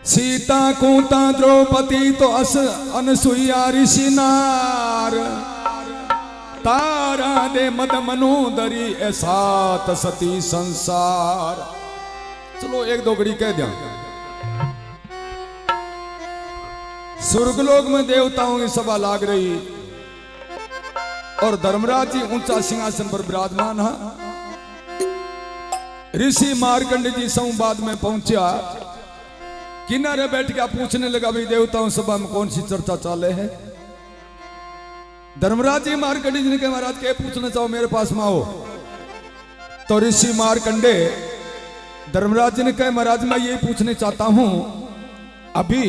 सीता कूता द्रौपदी तो अनसुईया ऋषि नार तारा दे मद मनोदरी ऐसात सती संसार। चलो एक दो घड़ी कह दिया। स्वर्गलोक में देवताओं की सभा लाग रही और धर्मराज जी ऊंचा सिंहासन पर विराजमान है। ऋषि मार्कंड जी संवाद में पहुंचा, किनारे बैठ के पूछने लगा, भाई देवताओं सभा में कौन सी चर्चा चाले है। धर्मराज जी मार्कंडे जी ने कहा, महाराज क्या पूछना चाहो मेरे पास में आओ। तो ऋषि मार्कंडे धर्मराज जी ने कहा, महाराज मैं ये पूछने चाहता हूं अभी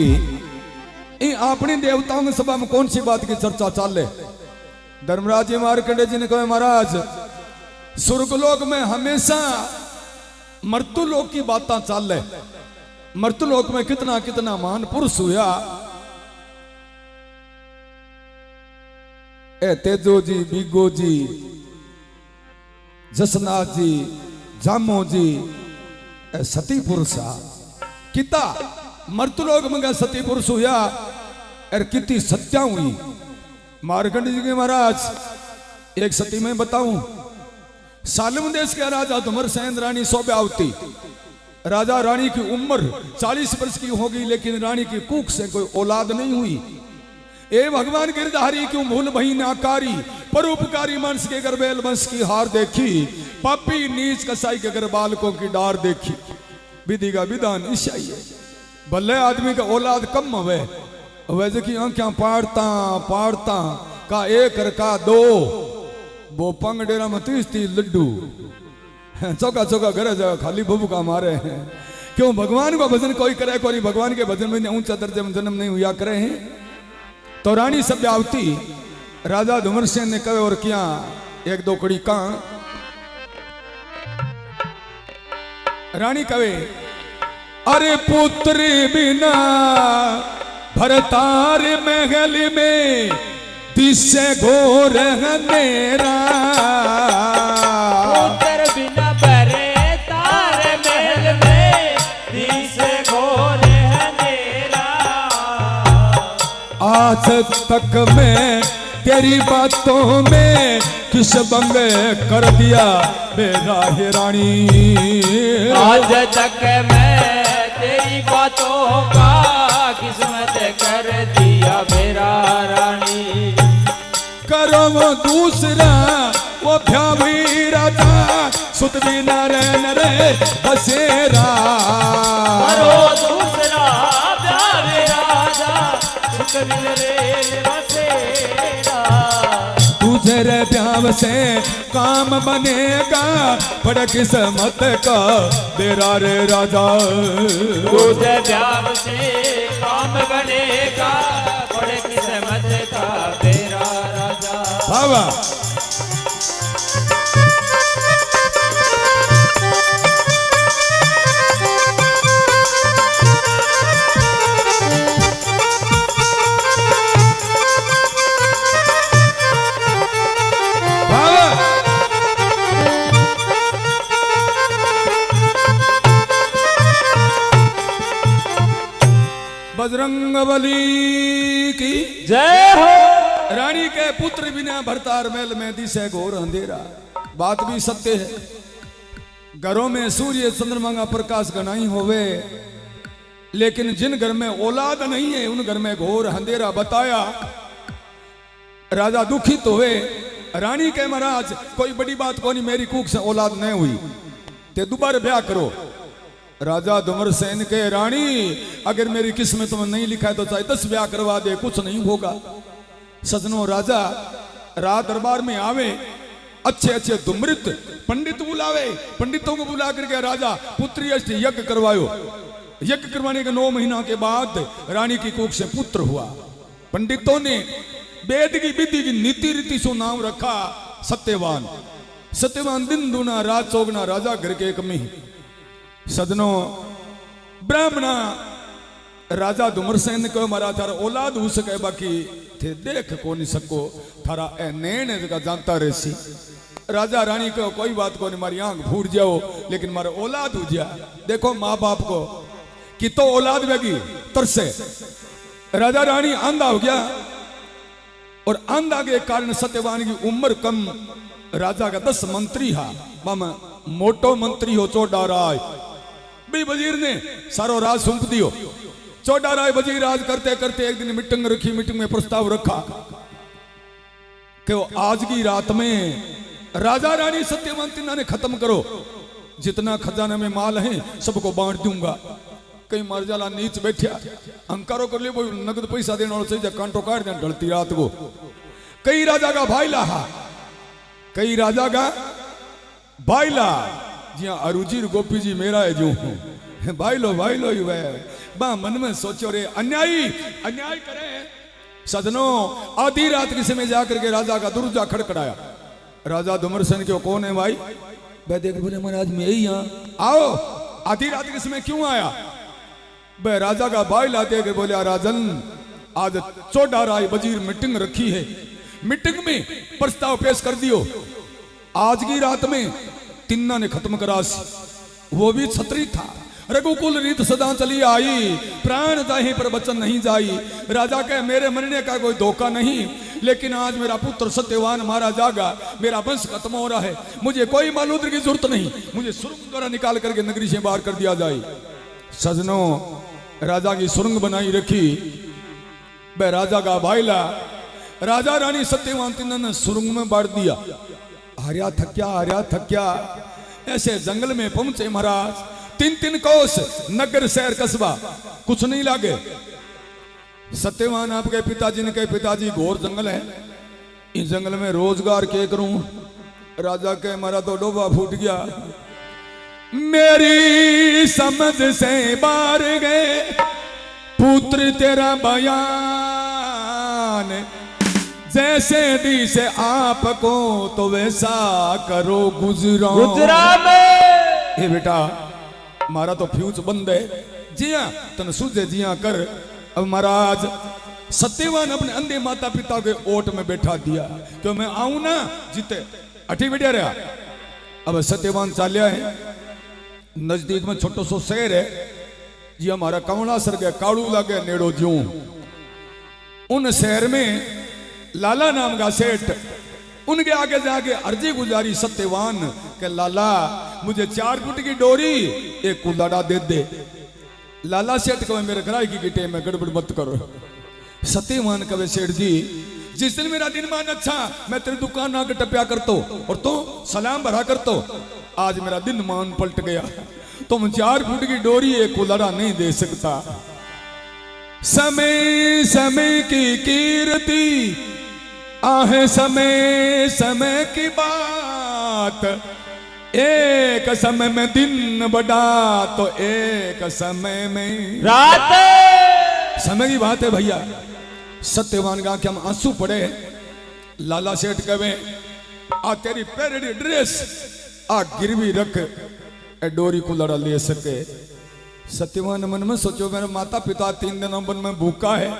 इन अपने देवताओं की सभा में कौन सी बात की चर्चा चाले। धर्मराज जी मार्कंडे जी ने कहा, महाराज स्वर्गलोक में हमेशा मृत्युलोक की बातें चाले। मृत्युलोक में कितना कितना महान पुरुष हुआ। ए तेजो जी, बीगो जी, जसनाथ जी, जामो जी, ए सती पुरुषा किता मृत्युलोक में गया सती पुरुष हुआ और कितनी सत्या हुई। मार्कंड जी के महाराज एक सती में बताऊं, सालम देश के राजा धुमरसेन रानी सौभावती। राजा रानी की उम्र 40 वर्ष की होगी, लेकिन रानी की कुख से कोई औलाद नहीं हुई। ए भगवान गिरधारी क्यों भूल भई नाकारी, परोपकारी मानस के घर बैल बंश की हार देखी, पापी नीच कसाई के घर बालकों की डार देखी। विधि का विधान ईशाई है। भले आदमी का औलाद कम हुए, वैसे की आंखें पाड़ता पाड़ता का एक का दो, वो पंग डेरा में 30 लड्डू चौका चौका घर जा खाली भूबू का मारे हैं। क्यों भगवान का भजन कोई करे, कोई भगवान के भजन में ऊंचा दर्जे में जन्म नहीं हुआ करे हैं। तो रानी सभ्यावती राजा धुमरसेन ने कहे और किया एक दो कड़ी का। रानी कहे, अरे पुत्र बिना भरतार महल में दिशे घोर अंधेरा। पुत्र बिना भरतार महल में दिशे घोर अंधेरा। आज तक मैं तेरी बातों में किस बंग कर दिया मेरा हे रानी। आज तक मैं तेरी बातों का किस्मत कर दिया मेरा रानी। करो वो दूसरा वो भ्यावी राजा, सुत बिना रे बसेरा। करो दूसरा भ्यावी राजा, सुत बिना रे बसेरा। तुझे रे प्याव से काम बनेगा, बड़ किस्मत का तेरा रे राजा। तुझे प्याव से काम बनेगा, बड़ किस्मत का तेरा राजा। बाबा बजरंगबली की जय हो। रानी के पुत्र बिना भरतार महल में दिशे घोर अंधेरा। बात भी सत्य है। घरों में सूर्य चंद्रमा का प्रकाश गनाई होवे, लेकिन जिन घर में औलाद नहीं है उन घर में घोर अंधेरा बताया। राजा दुखित हुए। रानी के महाराज कोई बड़ी बात कोनी, मेरी कुख से औलाद नहीं हुई, ते दोबारा ब्याह करो। राजा धुमरसेन के, रानी अगर मेरी किस्मत में नहीं लिखा है तो चाहे 10 ब्याह करवा दे, कुछ नहीं होगा। सजनों राजा रात दरबार में आवे, अच्छे अच्छे दुमृत पंडित बुलावे, पंडितों को बुला करके राजा पुत्री यज्ञ करवायो। यज्ञ करवाने के 9 महीना के बाद रानी की कुख से पुत्र हुआ। पंडितों ने वेद की विधि की नीति रीति सो नाम रखा सत्यवान। सत्यवान दिन दूना रात चौगना, राजा घर के कमी। सदनों ब्राह्मणा राजा धुमरसेन को मारा थारा औलाद हो सके, बाकी थे देख को नहीं सको, थारा ए नैन का जानता रहसी। राजा रानी को कोई बात को नहीं, मारी आंख फूट जाओ, लेकिन मारे औलाद हो जा। देखो माँ बाप को कि तो औलाद बेगी तरसे राजा रानी आंधा हो गया और आंधा के कारण सत्यवान की उम्र कम राजा का 10 मंत्री हा मामा मोटो मंत्री हो चौड़ा राय भी वजीर ने सारो राज सौंप दियो। चौड़ा राय वजीर राज करते करते एक दिन मीटिंग रखी। मीटिंग में प्रस्ताव रखा कि वो आज की रात में राजा रानी सत्यवान तीनों ने खत्म करो, जितना खजाना में माल है सबको बांट दूंगा। कई मरजाला नीच बैठा अंकारो कर लियो नगद पैसा देने वाला चाहिए कांटो काट देना ढलती रात को। कई राजा का भाईला हा कई राजा का भाईला जिया अरुजीर गोपी जी मेरा है जो भाईलो ही वह बा मन में सोचो रे अन्याय करे सजनो। आधी रात के समय जाकर के राजा का दुर्जा खड़खड़ाया। राजा धुमरसन क्यों कौन है भाई? वह देख बोले महाराज मैं ही यहाँ आओ। आधी रात के समय क्यों आया? वह राजा का भाई लाते के बोले राजन आज चौड़ा राय वजीर मीटिंग रखी है, मीटिंग में प्रस्ताव पेश कर दियो। आज की रात में तिन्ना ने खत्म करा, वो भी छत्री था। रघुकुल रीत सदा चली आई, प्राण जाहे पर वचन नहीं जाई। राजा कहे मेरे मरने का कोई धोखा नहीं, लेकिन आज मेरा पुत्र सत्यवान मारा जाएगा, मेरा वंश खत्म हो रहा है, मुझे कोई मालूद्र की जरूरत नहीं, मुझे सुरंग द्वारा निकाल करके नगरी से बाहर कर दिया जाए। सजनों राजा की सुरंग बनाई रखी। वह राजा का भाईला राजा रानी सत्यवान तीनों ने सुरंग में बांट दिया। हार्या थक्या ऐसे जंगल में पहुंचे महाराज। 3 कोस नगर शहर कस्बा कुछ नहीं लागे। सत्यवान आपके पिताजी ने कहे पिताजी घोर जंगल है, इस जंगल में रोजगार क्या करूं? राजा के हमारा तो डोबा फूट गया, मेरी समझ से बाहर गए पुत्र तेरा बयान, जैसे दी से आपको तो वैसा करो गुजरा में। हे बेटा मारा तो फ्यूज बंद है, जिया तन सूझे जिया कर। अब महाराज सत्यवान अपने अंधे माता पिता के ओट में बैठा दिया, क्यों मैं आऊं ना जीते अठी बैठा रहा। अब सत्यवान चालिया है, नजदीक में छोटो सो शहर है जी हमारा कमला सर गया काड़ू लागे नेड़ो ज्यों। उन शहर में लाला नाम का सेठ, उनके आगे जाके अर्जी गुजारी सत्यवान के लाला मुझे 4 फुट की डोरी एक कुल्हाड़ा दे दे। लाला सेठ कहे मेरे घराई की गिटे में गड़बड़ मत करो। सत्यवान कहे सेठ जी जिस दिन मेरा दिन मान अच्छा मैं तेरी दुकान आके टप्या करता और तो सलाम भरा करता, आज मेरा दिन मान पलट गया, तुम 4 फुट की डोरी एक कुल्हाड़ा नहीं दे सकता। समय समय की कीर्ति आहे समय की बात, एक समय में दिन बड़ा तो एक समय में रात। समय की बात है भैया। सत्यवान का क्या हम आंसू पड़े। लाला सेठ कहे आ तेरी पेरेडी ड्रेस आ गिरवी रख ए डोरी को लड़ा ले सके। सत्यवान मन में सोचो मेरे माता पिता 3 दिनों बन में भूखा है,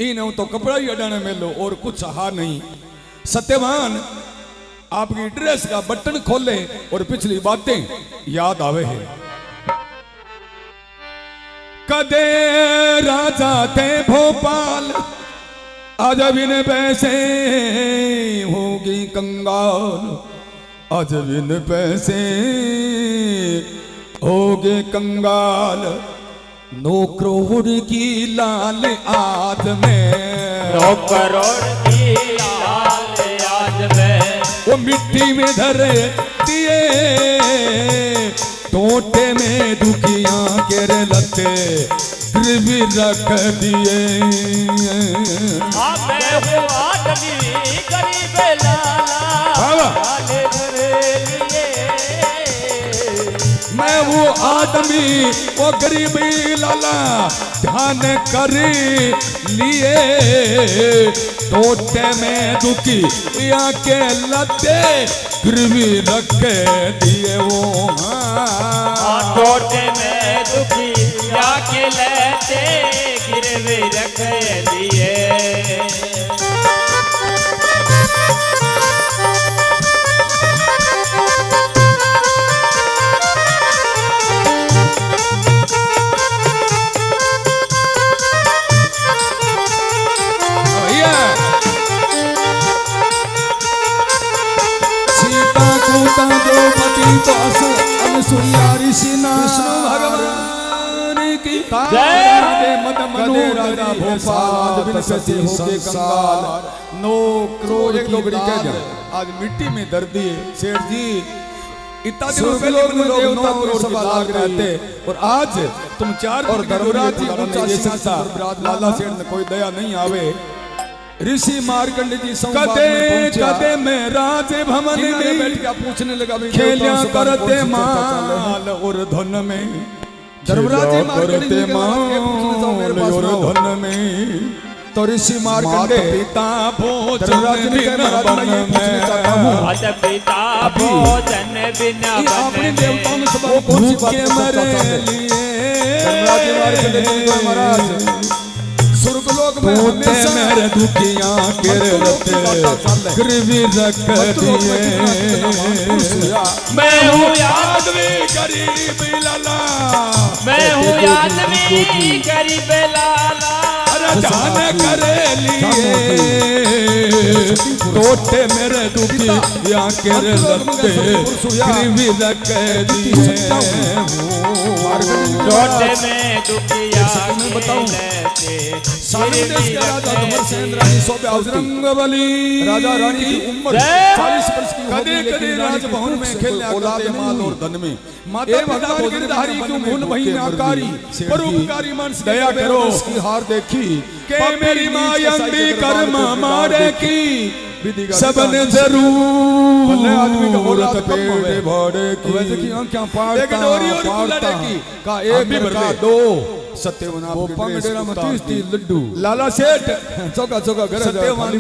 इन तो कपड़ा ही अडाने में लो और कुछ हा नहीं। सत्यवान आपकी ड्रेस का बटन खोले और पिछली बातें याद आवे है। कदे राजा थे भोपाल आज बिन पैसे होगी कंगाल, आज बिन पैसे होगे कंगाल। 9 करोड़ की लाल आज में 9 करोड़ की लाल आज में वो मिट्टी में धर दिए, टोटे में दुखिया के लते गिरवी रख दिए। मैं वो आदमी गरीब लाला लिए, मैं वो आदमी वो गरीबी लाला ध्यान कर लिए, टोटे में दुखी या के लते गिरवी रख दिए। वो टोटे में दुखी या के लते गिरवी रख दिए। की जय। मद मनु राजा भोपाल बिन सती होके कंगाल नो क्रोध एक लोगड़ी कह जाए आज मिट्टी में दर्दी है सेठ जी इतना दिनों पहले लोग देवता करोड़ सवा लाख रहते और आज तुम 4 और धर्मराज जी ऊंचा सिंहासन लाला सेठ ने कोई दया नहीं आवे ऋषि मार्कंड जी कदे कदे में राज भवन में बैठ के पूछने लगा खेलिया करते माल और धन में धर्मराज जी मार्कंड जी और धन में तो ऋषि मार्कंडे पिता भोजन बिना वन में मात पिता भोजन बिना अपने वन देवताओं में में सब कौन सी बात मरे लिए धर्मराज जी मार्कंडे जी महाराज स्वर्गलोक में हमेशा मेरे दुखिया के रहते गिरवी रख दिए मैं हूँ आदमी गरीब लाला मैं हूँ आदमी गरीब लाला जाने करे लिए टोटे मेरे दुखी या के रहते गिरवी रख दिए टोटे में दुखिया मैं बताऊं गिरवी राजा रानी की उम्र जय। 40 वर्ष की कदे कदे राजभवन में खेला करते माल और धन में माता भगवान गिरधारी क्यों भूल वही आकारी परोपकारी मानस दया करो उसकी हार देखी के मेरी मां यंदी कर्म मारे की सबने जरूर भले आदमी का औरत पेड़ भरे की वैसे की आंखें पाड़ता पाड़ता का एक का दो सत्यवान आप डेरा में 30 लड्डू लाला सेठ चौका चौका घर सत्यवान